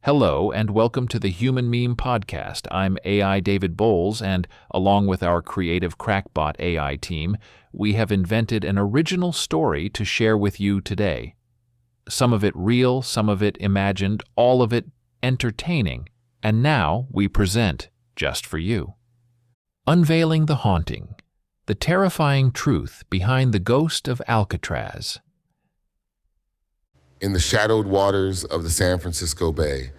Hello, and welcome to the Human Meme Podcast. I'm AI David Boles, and along with our creative crackbot AI team, we have invented an original story to share with you today. Some of it real, some of it imagined, all of it entertaining. And now we present, just for you, Unveiling the Haunting, the terrifying truth behind the Ghost of Alcatraz. In the shadowed waters of the San Francisco Bay,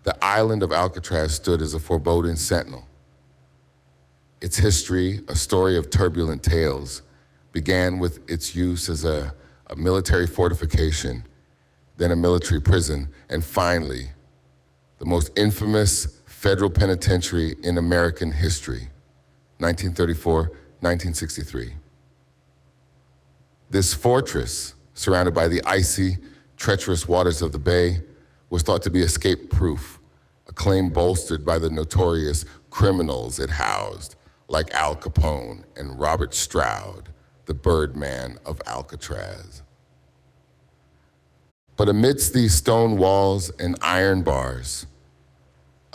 the island of Alcatraz stood as a foreboding sentinel. Its history, a story of turbulent tales, began with its use as a military fortification, then a military prison, and finally, the most infamous federal penitentiary in American history, 1934-1963. This fortress, surrounded by the icy, treacherous waters of the bay, was thought to be escape-proof, a claim bolstered by the notorious criminals it housed, like Al Capone and Robert Stroud, the Birdman of Alcatraz. But amidst these stone walls and iron bars,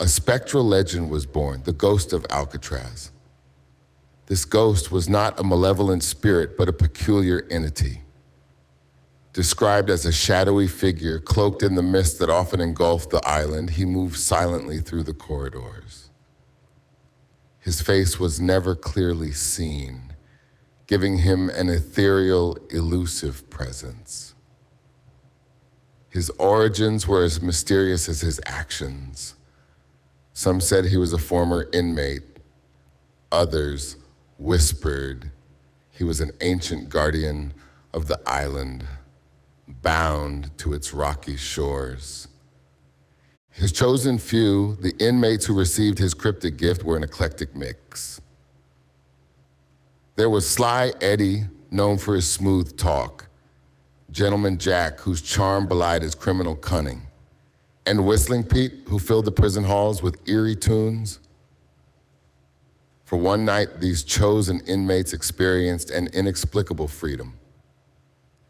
a spectral legend was born, the Ghost of Alcatraz. This ghost was not a malevolent spirit, but a peculiar entity. Described as a shadowy figure cloaked in the mist that often engulfed the island, he moved silently through the corridors. His face was never clearly seen, giving him an ethereal, elusive presence. His origins were as mysterious as his actions. Some said he was a former inmate. Others whispered he was an ancient guardian of the island, bound to its rocky shores. His chosen few, the inmates who received his cryptic gift, were an eclectic mix. There was Sly Eddie, known for his smooth talk, Gentleman Jack, whose charm belied his criminal cunning, and Whistling Pete, who filled the prison halls with eerie tunes. For one night, these chosen inmates experienced an inexplicable freedom,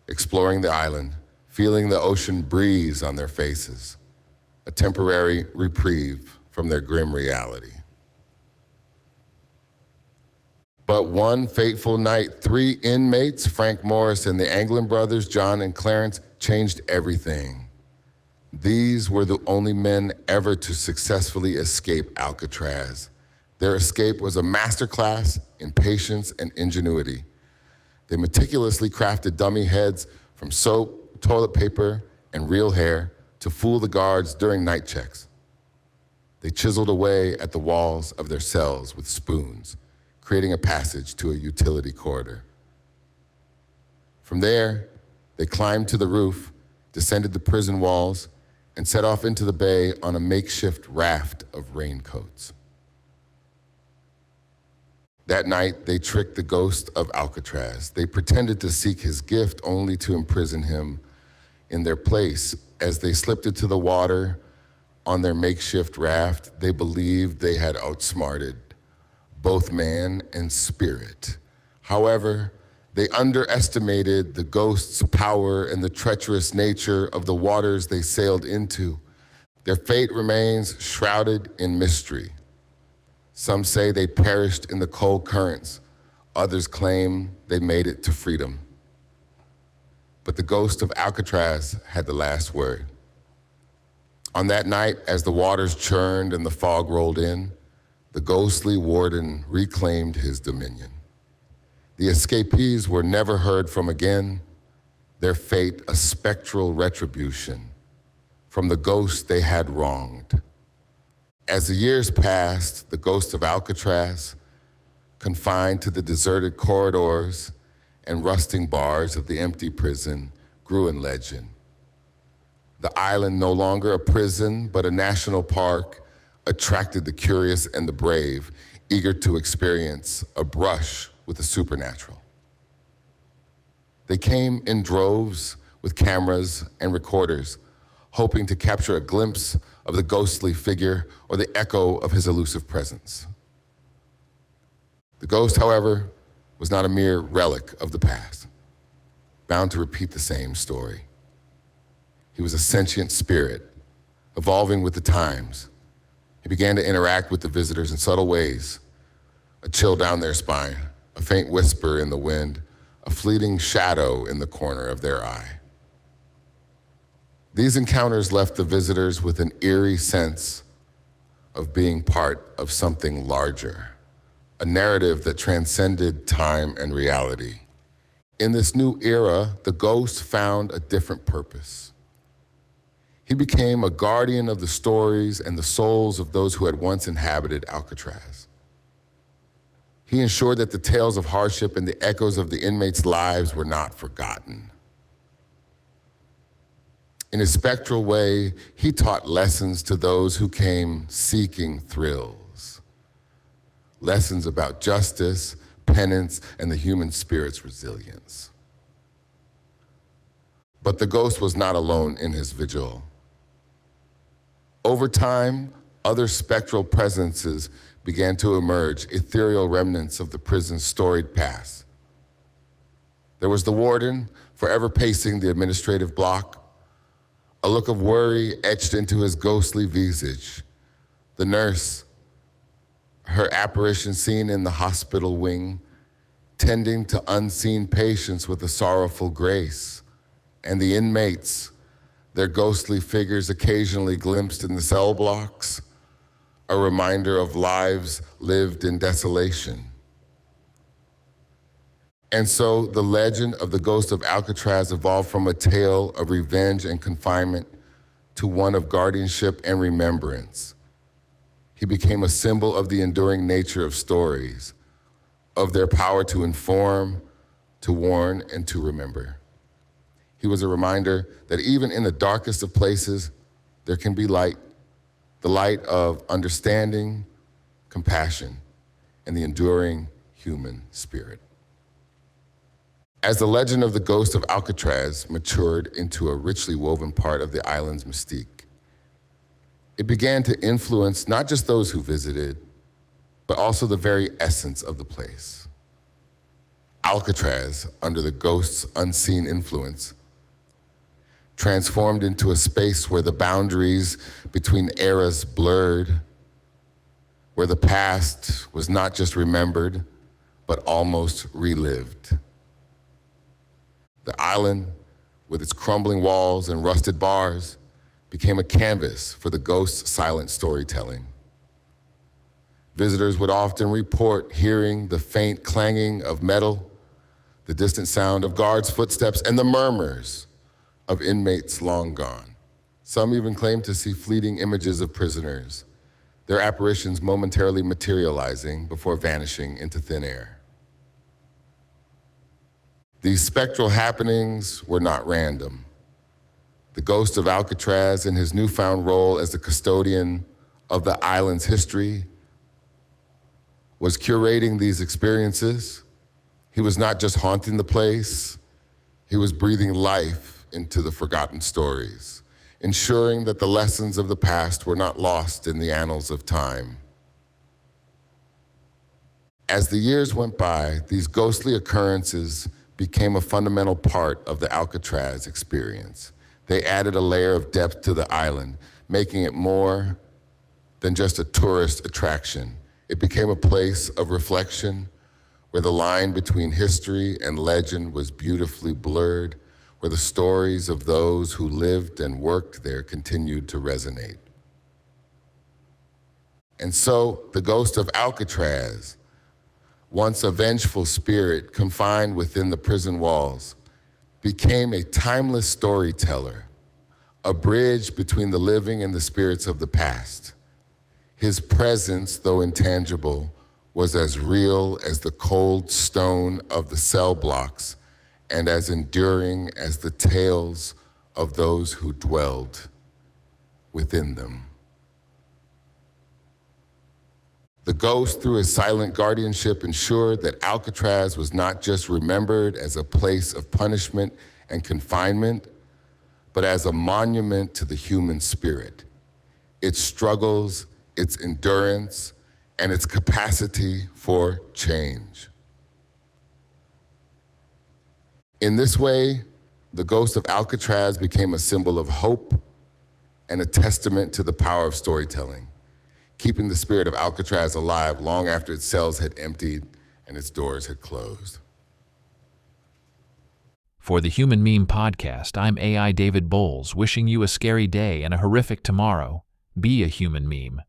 exploring the island, feeling the ocean breeze on their faces, a temporary reprieve from their grim reality. But one fateful night, 3 inmates, Frank Morris and the Anglin brothers, John and Clarence, changed everything. These were the only men ever to successfully escape Alcatraz. Their escape was a masterclass in patience and ingenuity. They meticulously crafted dummy heads from soap, toilet paper, and real hair to fool the guards during night checks. They chiseled away at the walls of their cells with spoons, creating a passage to a utility corridor. From there, they climbed to the roof, descended the prison walls, and set off into the bay on a makeshift raft of raincoats. That night, they tricked the Ghost of Alcatraz. They pretended to seek his gift only to imprison him in their place. As they slipped into the water on their makeshift raft, they believed they had outsmarted both man and spirit. However, they underestimated the ghost's power and the treacherous nature of the waters they sailed into. Their fate remains shrouded in mystery. Some say they perished in the cold currents. Others claim they made it to freedom. But the Ghost of Alcatraz had the last word. On that night, as the waters churned and the fog rolled in, the ghostly warden reclaimed his dominion. The escapees were never heard from again, their fate a spectral retribution from the ghost they had wronged. As the years passed, the Ghost of Alcatraz, confined to the deserted corridors and rusting bars of the empty prison, grew in legend. The island, no longer a prison, but a national park, attracted the curious and the brave, eager to experience a brush with the supernatural. They came in droves with cameras and recorders, hoping to capture a glimpse of the ghostly figure or the echo of his elusive presence. The ghost, however, was not a mere relic of the past, bound to repeat the same story. He was a sentient spirit, evolving with the times. He began to interact with the visitors in subtle ways, a chill down their spine, a faint whisper in the wind, a fleeting shadow in the corner of their eye. These encounters left the visitors with an eerie sense of being part of something larger, a narrative that transcended time and reality. In this new era, the ghost found a different purpose. He became a guardian of the stories and the souls of those who had once inhabited Alcatraz. He ensured that the tales of hardship and the echoes of the inmates' lives were not forgotten. In his spectral way, he taught lessons to those who came seeking thrills. Lessons about justice, penance, and the human spirit's resilience. But the ghost was not alone in his vigil. Over time, other spectral presences began to emerge, ethereal remnants of the prison's storied past. There was the warden, forever pacing the administrative block, a look of worry etched into his ghostly visage. The nurse, her apparition seen in the hospital wing, tending to unseen patients with a sorrowful grace. And the inmates, their ghostly figures occasionally glimpsed in the cell blocks, a reminder of lives lived in desolation. And so the legend of the Ghost of Alcatraz evolved from a tale of revenge and confinement to one of guardianship and remembrance. He became a symbol of the enduring nature of stories, of their power to inform, to warn, and to remember. He was a reminder that even in the darkest of places, there can be light, the light of understanding, compassion, and the enduring human spirit. As the legend of the Ghost of Alcatraz matured into a richly woven part of the island's mystique, it began to influence not just those who visited, but also the very essence of the place. Alcatraz, under the ghost's unseen influence, transformed into a space where the boundaries between eras blurred, where the past was not just remembered, but almost relived. The island, with its crumbling walls and rusted bars, became a canvas for the ghost's silent storytelling. Visitors would often report hearing the faint clanging of metal, the distant sound of guards' footsteps, and the murmurs of inmates long gone. Some even claimed to see fleeting images of prisoners, their apparitions momentarily materializing before vanishing into thin air. These spectral happenings were not random. The Ghost of Alcatraz, in his newfound role as the custodian of the island's history, was curating these experiences. He was not just haunting the place, he was breathing life into the forgotten stories, ensuring that the lessons of the past were not lost in the annals of time. As the years went by, these ghostly occurrences became a fundamental part of the Alcatraz experience. They added a layer of depth to the island, making it more than just a tourist attraction. It became a place of reflection where the line between history and legend was beautifully blurred, where the stories of those who lived and worked there continued to resonate. And so the Ghost of Alcatraz, once a vengeful spirit confined within the prison walls, became a timeless storyteller, a bridge between the living and the spirits of the past. His presence, though intangible, was as real as the cold stone of the cell blocks and as enduring as the tales of those who dwelled within them. The ghost, through his silent guardianship, ensured that Alcatraz was not just remembered as a place of punishment and confinement, but as a monument to the human spirit, its struggles, its endurance, and its capacity for change. In this way, the Ghost of Alcatraz became a symbol of hope, and a testament to the power of storytelling, keeping the spirit of Alcatraz alive long after its cells had emptied and its doors had closed. For the Human Meme Podcast, I'm AI David Boles, wishing you a scary day and a horrific tomorrow. Be a human meme.